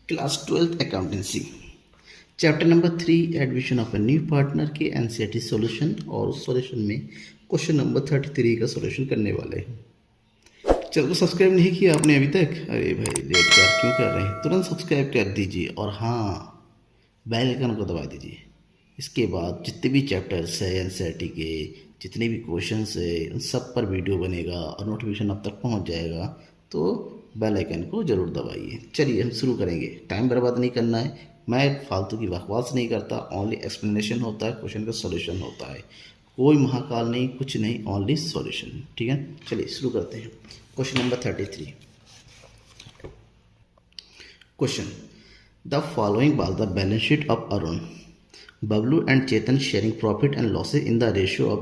Class 12th accountancy chapter number 3 admission of a new partner के NCERT solution और उस solution में question number 33 का सॉल्यूशन करने वाले हैं। चैनल को सब्सक्राइब नहीं किया आपने अभी तक? अरे भाई लेट क्यों कर रहे हैं? तुरंत सब्सक्राइब कर दीजिए और हाँ बेल आइकन को दबा दीजिए। इसके बाद जितने भी चैप्टर्स है एनसीईआरटी के, जितने भी क्वेश्चंस है, उन सब पर वीडियो बनेगा और नोटिफिकेशन अब तक पहुंच जाएगा, तो बेल आइकन को ज़रूर दबाइए। चलिए हम शुरू करेंगे। टाइम बर्बाद नहीं करना है, मैं फालतू की बकवास नहीं करता, ओनली एक्सप्लेनेशन होता है, क्वेश्चन का सॉल्यूशन होता है, कोई महाकाल नहीं, कुछ नहीं, ओनली सॉल्यूशन। ठीक है, चलिए शुरू करते हैं। Question number 33। Question, the following was the balance sheet of Arun, Bablu and Chetan sharing profit and losses in the ratio of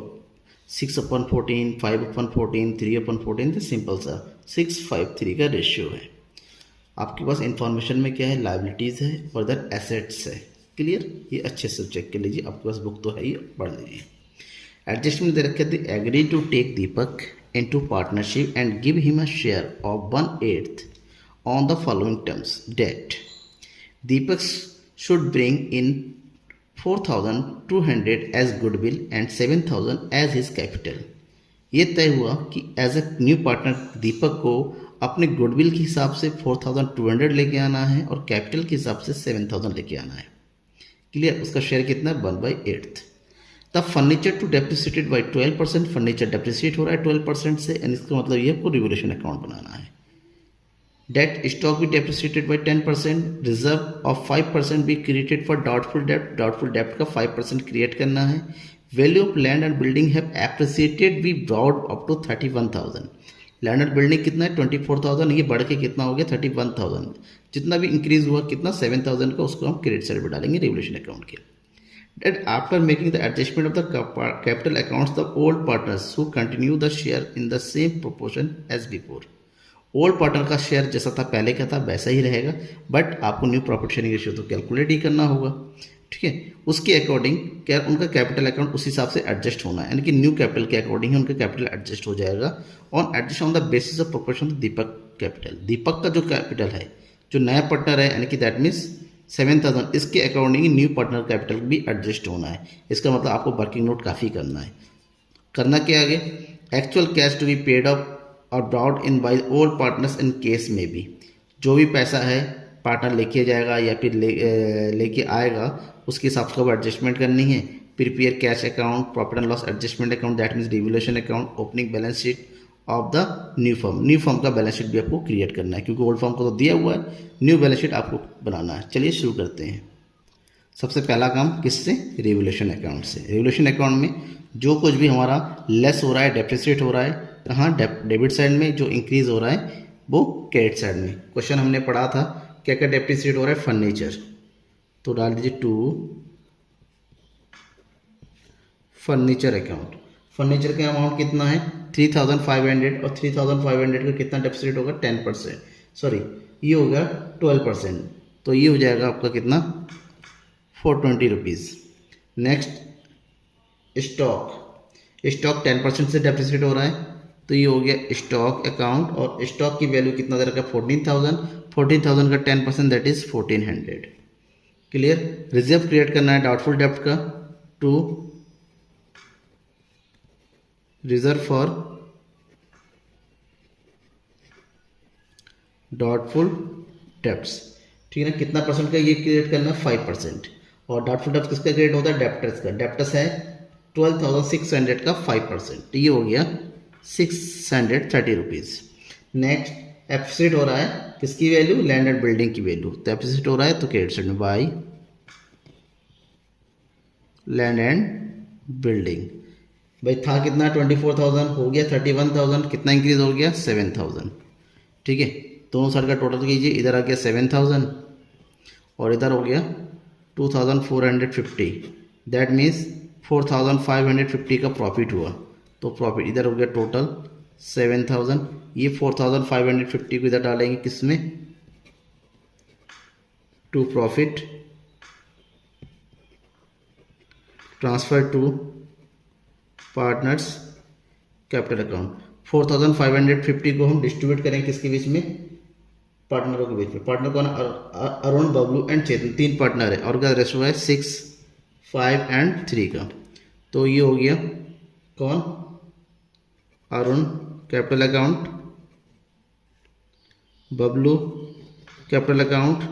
6/14, 5/14, 3/14। तो सिंपल सा 6:5:3 का रेशियो है। आपके पास इंफॉर्मेशन में क्या है? लाइबिलिटीज़ है, फर्दर एसेट्स है। क्लियर? ये अच्छे से चेक कर लीजिए, आपके पास बुक तो है ही, पढ़ लीजिए। एडजस्टमेंट दे रखे थे, agree to take Deepak into partnership and give him a share of 1/8 on the following terms. Date, Deepak should bring in 4,200 as goodwill and 7,000 as his capital. ये तय हुआ कि as a new partner Deepak को अपने गुडविल के हिसाब से 4,200 लेके आना है और कैपिटल के हिसाब से 7,000 लेके आना है। क्लियर? उसका शेयर कितना है? 1/8। The furniture to depreciated by 12%। Furniture depreciate हो रहा है 12% से, एंड इसका मतलब ये आपको रिवोल्यूशन अकाउंट बनाना है। Debt stock be depreciated by 10%. Reserve of 5% be created for doubtful debt. Doubtful debt का 5% create करना है। Value of land and building have appreciated be brought up to 31,000. Land and building कितना है? 24,000। ये बढ़ के कितना हो गया? 31,000। जितना भी इंक्रीज हुआ कितना? 7,000 का, उसको हम क्रेडिट साइड पर डालेंगे रिवोल्यूशन अकाउंट के। That after making the adjustment of the capital accounts, the old partners who continue the share in the same proportion as before. Old partner का शेयर जैसा था पहले का था वैसा ही रहेगा, बट आपको न्यू प्रॉफिट शेयरिंग रेशियो तो कैलकुलेट ही करना होगा। ठीक है, उसके अकॉर्डिंग क्या उनका कैपिटल अकाउंट उस हिसाब से एडजस्ट होना है, यानी कि न्यू कैपिटल के अकॉर्डिंग ही उनका कैपिटल एडजस्ट हो जाएगा on adjust on the basis of proportion Deepak capital. Deepak का जो कैपिटल है, जो नया पार्टनर है, यानी कि दैट मीन्स 7,000, इसके अकॉर्डिंग न्यू पार्टनर कैपिटल भी एडजस्ट होना है। इसका मतलब आपको वर्किंग नोट काफ़ी करना है। करना क्या आगे? Actual cash to be paid up और brought in by old partners in case में भी, जो भी पैसा है पार्टनर लेके जाएगा या फिर लेके आएगा, उसके हिसाब से एडजस्टमेंट करनी है। Prepare cash account, profit and loss adjustment account, that means revolution account, opening balance sheet of the new firm. New firm का बैलेंस शीट भी आपको क्रिएट करना है, क्योंकि ओल्ड फर्म को तो दिया हुआ है, न्यू बैलेंस शीट आपको बनाना है। चलिए शुरू करते हैं। सबसे पहला काम किससे? रिवोल्यूशन अकाउंट से। रिवोल्यूशन अकाउंट में जो कुछ भी हमारा लेस हो रहा है, डेप्रिसिएट हो रहा है, कहाँ? डेबिट साइड में। जो इंक्रीज हो रहा है वो क्रेडिट साइड में। क्वेश्चन हमने पढ़ा था क्या क्या डेप्रिसिएट हो रहा है? फर्नीचर, तो डाल दीजिए टू फर्नीचर अकाउंट। फर्नीचर का अमाउंट कितना है? 3,500, और 3,500 का कितना डेप्रिसिएट होगा? 10%, सॉरी ये होगा 12%, तो ये हो जाएगा आपका कितना? 420 रुपीज़। नेक्स्ट स्टॉक, स्टॉक 10% से डेप्रिसिएट हो रहा है, तो ये हो गया स्टॉक अकाउंट, और स्टॉक की वैल्यू कितना दे रखा है? 14,000। 14,000 का 10% that is 1,400। Clear? Reserve create करना है डाउटफुल डेप्ट का, to reserve for doubtful debts. ठीक है ना? कितना परसेंट का ये क्रिएट करना है? 5%। और डाउटफुल डेप्ट किसका क्रिएट होता है? डेप्टर्स का। डेप्टर्स है 12,600 का 5%, तो ये हो गया 630 रुपीज़। नेक्स्ट एप्रिसिएट हो रहा है किसकी वैल्यू? लैंड एंड बिल्डिंग की वैल्यू, तो एप्रिसिएट हो रहा है तो क्रेडिट साइड में बाय लैंड एंड बिल्डिंग। भाई था कितना? 24,000, हो गया 31,000, कितना इंक्रीज हो गया? 7,000। ठीक है, दोनों साइड का टोटल कीजिए, इधर आ गया 7,000 और इधर हो गया 2,450, दैट मीन्स 4,550 का प्रॉफिट हुआ, तो प्रॉफिट इधर हो गया टोटल 7,000। ये 4,550 को इधर डालेंगे किसमें? To profit transfer to partners capital account. 4,550 को हम डिस्ट्रीब्यूट करेंगे किसके बीच में? पार्टनरों के बीच में। पार्टनर कौन है? Arun, Bablu and Chetan, 3 partner है और का रेशो है 6, 5 एंड 3 का। तो ये हो गया कौन? Arun capital account, Bablu capital account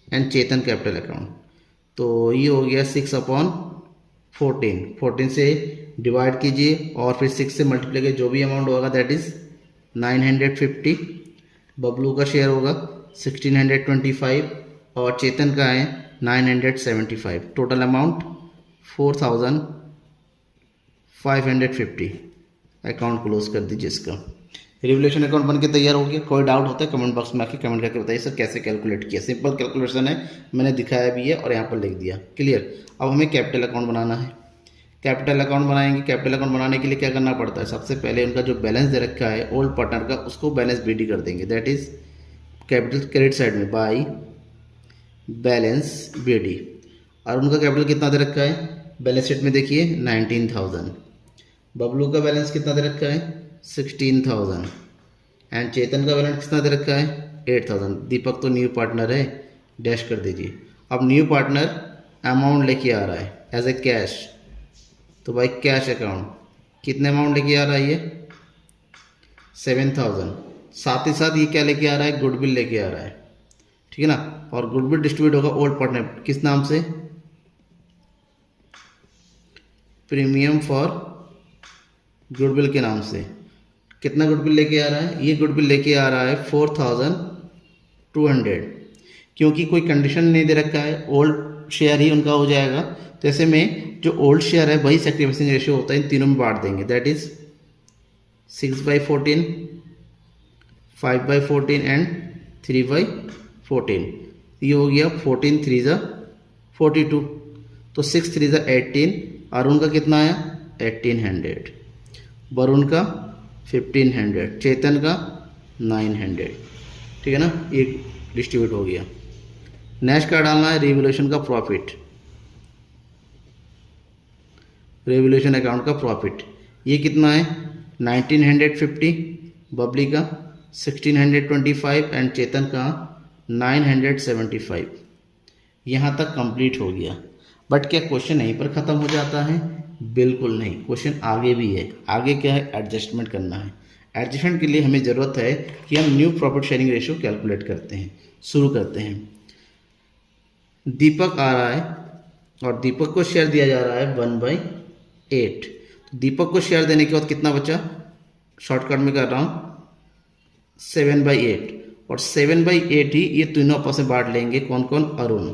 and Chetan capital account. तो ये हो गया 6/14, 14 से डिवाइड कीजिए और फिर 6 से मल्टीप्लाई कीजिए, जो भी अमाउंट होगा दैट इज़ 950। बबलू का शेयर होगा 1625 और चेतन का है 975। Total amount 4550। अकाउंट क्लोज कर दीजिए इसका। रिवोल्यूशन अकाउंट बन के तैयार हो गया। कोई डाउट होता है कमेंट बॉक्स में आके कमेंट करके बताइए सर कैसे कैलकुलेट किया। सिंपल कैलकुलेशन है, मैंने दिखाया भी है और यहाँ पर लिख दिया। क्लियर। अब हमें कैपिटल अकाउंट बनाना है। कैपिटल अकाउंट बनाएंगे। कैपिटल अकाउंट बनाने के लिए क्या करना पड़ता है? सबसे पहले उनका जो बैलेंस दे रखा है ओल्ड पार्टनर का, उसको बैलेंस बीडी कर देंगे। That is capital credit side में बाई बैलेंस बीडी। और उनका कैपिटल कितना दे रखा है? बैलेंस शीट में देखिए 19,000। बबलू का बैलेंस कितना दे रखा है? 16,000 एंड चेतन का बैलेंस कितना दे रखा है? 8,000। दीपक तो न्यू पार्टनर है, डैश कर दीजिए। अब न्यू पार्टनर अमाउंट लेके आ रहा है एज ए कैश, तो भाई कैश अकाउंट कितने अमाउंट लेके आ रहा है? ये 7,000। साथ ही साथ ये क्या लेके आ रहा है? गुडविल लेके आ रहा है, ठीक है ना। और गुडविल डिस्ट्रीब्यूट होगा ओल्ड पार्टनर किस नाम से? प्रीमियम फॉर गुडविल के नाम से। कितना गुडविल लेके आ रहा है? ये गुडविल लेके आ रहा है 4,200, क्योंकि कोई कंडीशन नहीं दे रखा है, ओल्ड शेयर ही उनका हो जाएगा। तो ऐसे में जो ओल्ड शेयर है वही सैक्रिफाइसिंग रेशियो होता है, इन तीनों में बांट देंगे। That is 6/14, 5/14 and 3/14। ये हो गया 14 3 जा 42, तो 6 3 जा 18। अरुण का कितना आया? 1800। वरुण का 1500, चेतन का 900, ठीक है ना। ये डिस्ट्रीब्यूट हो गया। नेक्स्ट क्या डालना है? रिवोल्यूशन का प्रॉफिट, रिवोल्यूशन अकाउंट का प्रॉफिट। ये कितना है? 1950, बबली का 1625 एंड चेतन का 975। यहाँ तक कंप्लीट हो गया। बट क्या क्वेश्चन यहीं पर ख़त्म हो जाता है? बिल्कुल नहीं, क्वेश्चन आगे भी है। आगे क्या है? एडजस्टमेंट करना है। एडजस्टमेंट के लिए हमें ज़रूरत है कि हम new profit sharing ratio calculate करते हैं। शुरू करते हैं। दीपक आ रहा है और दीपक को शेयर दिया जा रहा है 1/8। तो दीपक को शेयर देने के बाद कितना बचा? शॉर्टकट में कर रहा हूँ 7/8, और 7/8 ही ये तीनों आपस में बांट लेंगे। कौन कौन? अरुण।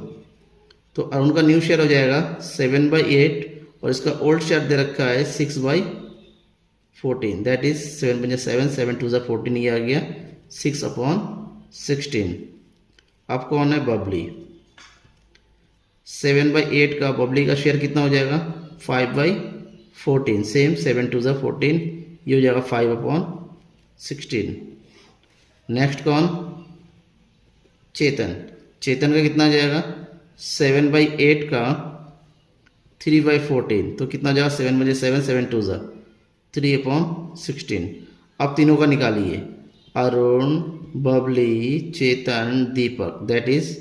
तो अरुण का न्यू शेयर हो जाएगा 7/8 और इसका ओल्ड शेयर दे रखा है 6/14। दैट इज 7 7 2 14, ये आ गया 6/16। अब कौन है? बबली। 7/8 का बबली का शेयर कितना हो जाएगा? 5/14। सेम 7 2 14, ये हो जाएगा 5/16। नेक्स्ट कौन? चेतन। चेतन का कितना आ जाएगा? 7/8 का 3/14, तो कितना हो जाएगा? 7 7 2 3/16। अब तीनों का निकालिए। अरुण, बबली, चेतन, दीपक। दैट इज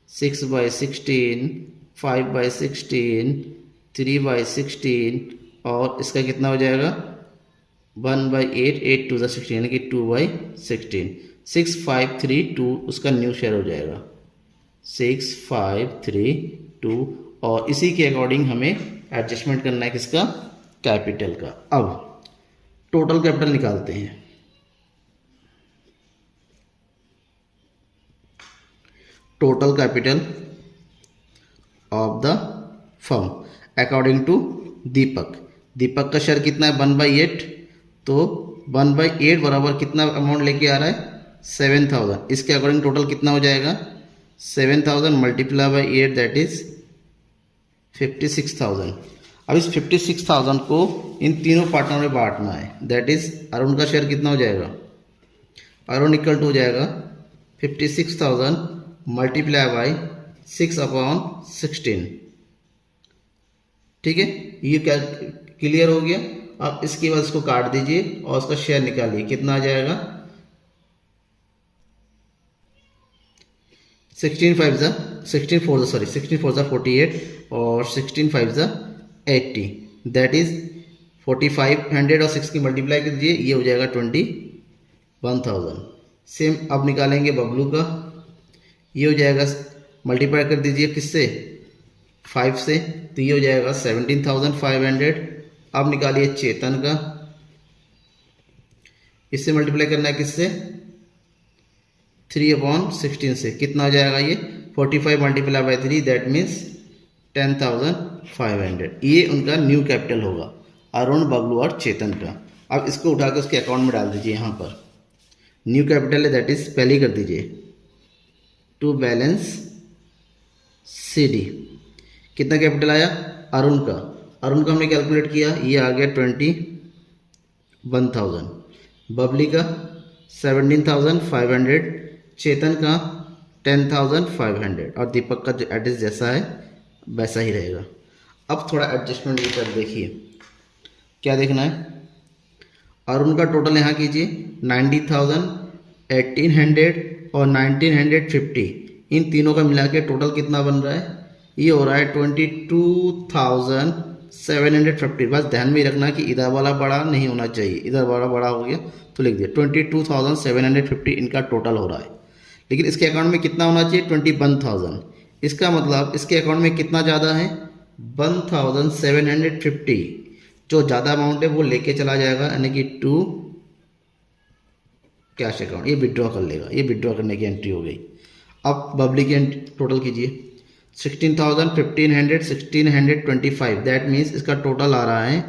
6/16, 5/16, 3/16 और इसका कितना हो जाएगा? 1/8, 8 2 16, यानी कि 2/16। 6532 उसका न्यू शेयर हो जाएगा, 6532। और इसी के अकॉर्डिंग हमें एडजस्टमेंट करना है किसका? कैपिटल का। अब टोटल कैपिटल निकालते हैं। Total capital of the firm according to Deepak. Deepak का शेयर कितना है? 1/8। तो 1/8 बराबर कितना अमाउंट लेके आ रहा है? 7,000। इसके अकॉर्डिंग टोटल कितना हो जाएगा? 7,000 मल्टीप्लाई बाई 8, दैट इज 56,000। अब इस 56,000 को इन तीनों पार्टनर में बांटना है। दैट इज अरुण का शेयर कितना हो जाएगा? अरुण इक्वल टू हो जाएगा 56,000 मल्टीप्लाई बाई 6/16। ठीक है, ये क्या क्लियर हो गया। अब इसके बाद इसको काट दीजिए और उसका शेयर निकालिए। कितना आ जाएगा? 16 फोर ज़ा 48 और 16 5 ज़ा 80, दैट इज़ 4500 और 6 की मल्टीप्लाई कर दीजिए, ये हो जाएगा 21,000। सेम अब निकालेंगे बबलू का, ये हो जाएगा, मल्टीप्लाई कर दीजिए किससे, 5 से, तो ये हो जाएगा 17,500। अब निकालिए चेतन का, इससे मल्टीप्लाई करना है किससे, 3/16 से, कितना हो जाएगा ये 45 मल्टीप्लाई बाई 3, दैट मीन्स 10,500। ये उनका न्यू कैपिटल होगा, अरुण, बबलू और चेतन का। अब इसको उठा के उसके अकाउंट में डाल दीजिए, यहाँ पर न्यू कैपिटल है, दैट इज पहले ही कर दीजिए टू बैलेंस CD। कितना कैपिटल आया अरुण का, अरुण का हमने कैलकुलेट किया, ये आ गया 21,000, बबली का 17,500, चेतन का 10,500 और दीपक का जो एड्रेस जैसा है वैसा ही रहेगा। अब थोड़ा एडजस्टमेंट ये कर देखिए, क्या देखना है, अरुण का टोटल यहाँ कीजिए 90,000, 1800 और 1950, इन तीनों का मिला के टोटल कितना बन रहा है, ये हो रहा है 22,750। बस ध्यान में रखना कि इधर वाला बड़ा नहीं होना चाहिए, इधर वाला बड़ा हो गया तो लिख दिया 22,750 इनका टोटल हो रहा है। लेकिन इसके अकाउंट में कितना होना चाहिए 21,000, इसका मतलब इसके अकाउंट में कितना ज़्यादा है 1,750, जो ज़्यादा अमाउंट है वो लेके चला जाएगा, यानी कि टू कैश अकाउंट, ये विड्रॉ कर लेगा, ये विड्रॉ करने की एंट्री हो गई। अब बबली की टोटल कीजिए 16,000, 1,500, 1,625, दैट मीन्स इसका टोटल आ रहा है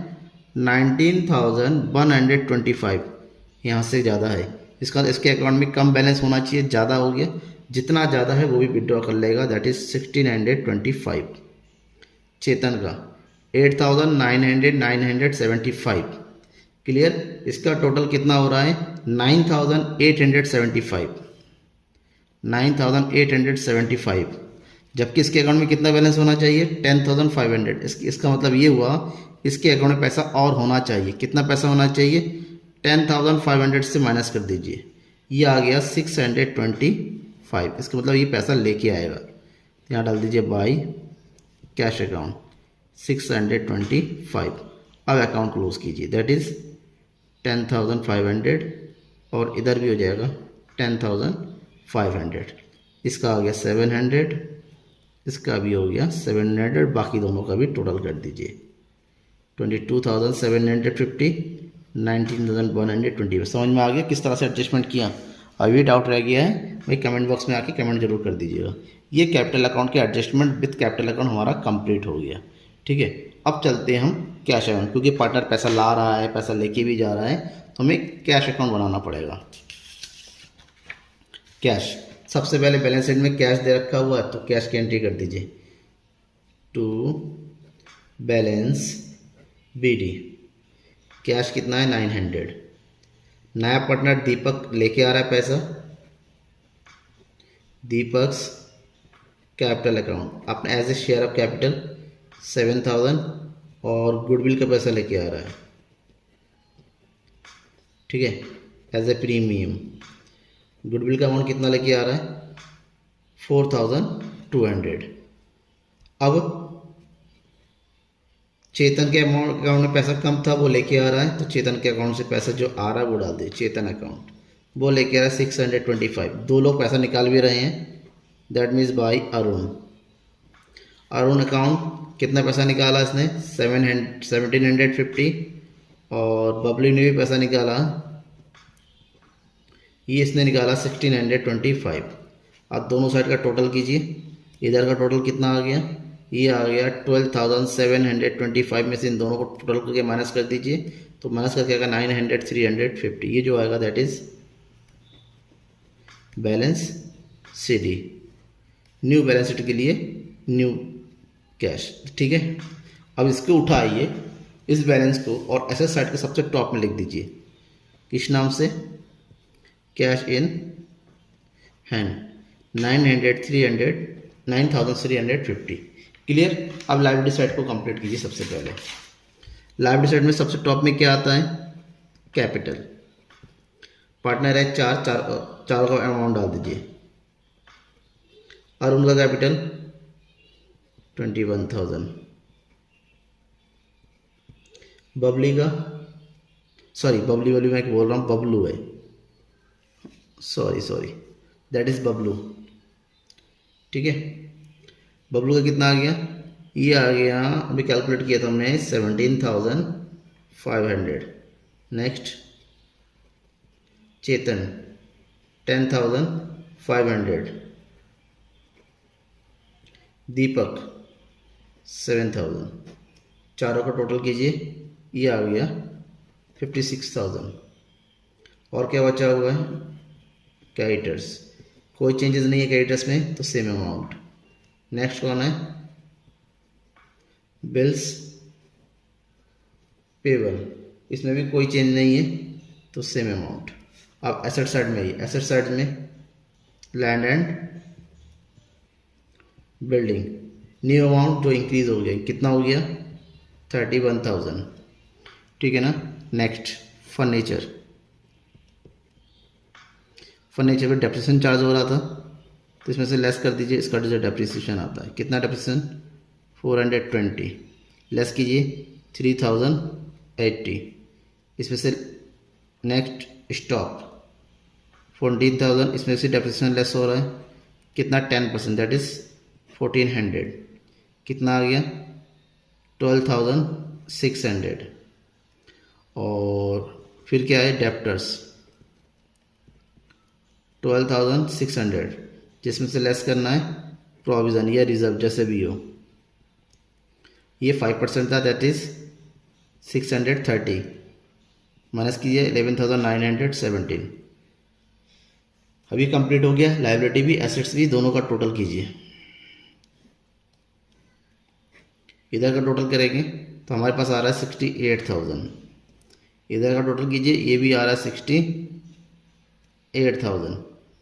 19,125, यहाँ से ज़्यादा है, इसका इसके अकाउंट में कम बैलेंस होना चाहिए, ज़्यादा हो गया, जितना ज़्यादा है वो भी विड्रॉ कर लेगा, दैट इज़ 1,625। चेतन का 8,975, क्लियर, इसका टोटल कितना हो रहा है 9,875, 9,875, जबकि इसके अकाउंट में कितना बैलेंस होना चाहिए 10,500। इसका मतलब ये हुआ इसके अकाउंट में पैसा और होना चाहिए, कितना पैसा होना चाहिए 10,500 से माइनस कर दीजिए, ये आ गया 625, इसका मतलब ये पैसा लेके आएगा, यहाँ डाल दीजिए बाई कैश अकाउंट 625। अब अकाउंट क्लोज कीजिए, दैट इज़ 10,500 और इधर भी हो जाएगा 10,500, इसका आ गया 700, इसका भी हो गया 700, बाकी दोनों का भी टोटल कर दीजिए 22,750, 19,120। समझ में आ गया किस तरह से एडजस्टमेंट किया? अभी डाउट रह गया है भाई कमेंट बॉक्स में आके कमेंट जरूर कर दीजिएगा। ये कैपिटल अकाउंट के एडजस्टमेंट विथ कैपिटल अकाउंट हमारा कंप्लीट हो गया, ठीक है। अब चलते हैं हम कैश अकाउंट, क्योंकि पार्टनर पैसा ला रहा है, पैसा लेके भी जा रहा है, तो हमें कैश अकाउंट बनाना पड़ेगा। कैश, सबसे पहले बैलेंस शीट में कैश दे रखा हुआ है तो कैश की एंट्री कर दीजिए टू बैलेंस BD। कैश कितना है 900। नया पार्टनर दीपक लेके आ रहा है पैसा, दीपक्स कैपिटल अकाउंट अपने as a share of capital 7,000 और गुडविल का पैसा लेके आ रहा है, ठीक है, एज ए प्रीमियम। गुडविल का अमाउंट कितना लेके आ रहा है 4,200। अब चेतन के अकाउंट में पैसा कम था वो लेके आ रहा है, तो चेतन के अकाउंट से पैसा जो आ रहा है वो डाल दे, चेतन अकाउंट वो लेके आ रहा है 625। दो लोग पैसा निकाल भी रहे हैं, that means by Arun. Arun account कितना पैसा निकाला इसने 1750 और बबली ने भी पैसा निकाला, ये इसने निकाला 1625। अब दोनों साइड का टोटल कीजिए, इधर का टोटल कितना आ गया, ये आ गया 12,725 में से इन दोनों को टोटल करके माइनस कर दीजिए, तो माइनस करके आएगा 900, 350, ये जो आएगा that is balance CD। New balance sheet के लिए न्यू कैश, ठीक है। अब इसको उठाइए इस बैलेंस को और एसेट साइड के सबसे टॉप में लिख दीजिए, किस नाम से, कैश इन हैंड 9,350। क्लियर। अब लायबिलिटी साइड को कंप्लीट कीजिए। सबसे पहले लायबिलिटी साइड में सबसे टॉप में क्या आता है, कैपिटल। पार्टनर है चार का अमाउंट डाल दीजिए, अरुण का कैपिटल 21,000, बबली का, सॉरी बबली वाली मैं बोल रहा हूँ, बबलू है, सॉरी दैट इज बबलू। ठीक है, बबलू का कितना आ गया, ये आ गया, अभी कैलकुलेट किया था हमने 17,500। नेक्स्ट चेतन 10,500, दीपक 7,000, चारों का टोटल कीजिए, ये आ गया 56,000। और क्या बचा हुआ है, क्रेडिटर्स, कोई चेंजेस नहीं है क्रेडिटर्स में, तो सेम अमाउंट। नेक्स्ट कौन है, बिल्स पेबल, इसमें भी कोई चेंज नहीं है, तो सेम अमाउंट। अब एसेट साइड में, एसेट साइड में land and building, new amount जो इंक्रीज हो गया, कितना हो गया 31,000। ठीक है ना। नेक्स्ट फर्नीचर, फर्नीचर पे डेप्रिसिएशन चार्ज हो रहा था, तो इसमें से लेस कर दीजिए, इसका जो डेप्रिसिएशन आता है, कितना डेप्रिसिएशन 420, लेस कीजिए 3,080, इसमें से नेक्स्ट स्टॉक 14,000, इसमें से डेप्रिसिएशन लेस हो रहा है, कितना 10%, दैट इज 1,400, कितना आ गया 12,600। और फिर क्या है, डेप्टर्स 12,600, जिसमें से लेस करना है प्रोविज़न या रिजर्व, जैसे भी हो। ये 5% था, दैट इज 630, माइनस कीजिए 11,917। अभी कंप्लीट हो गया, लायबिलिटी भी एसेट्स भी दोनों का टोटल कीजिए। इधर का टोटल करेंगे तो हमारे पास आ रहा है 68,000, इधर का टोटल कीजिए, ये भी आ रहा है 68,000।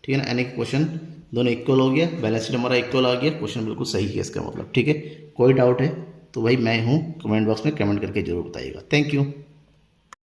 ठीक है ना, यानी कि क्वेश्चन दोनों इक्वल हो गया, बैलेंस शीट हमारा इक्वल आ गया, क्वेश्चन बिल्कुल सही है इसका मतलब। ठीक है, कोई डाउट है तो भाई मैं हूँ, कमेंट बॉक्स में कमेंट करके जरूर बताइएगा। Thank you.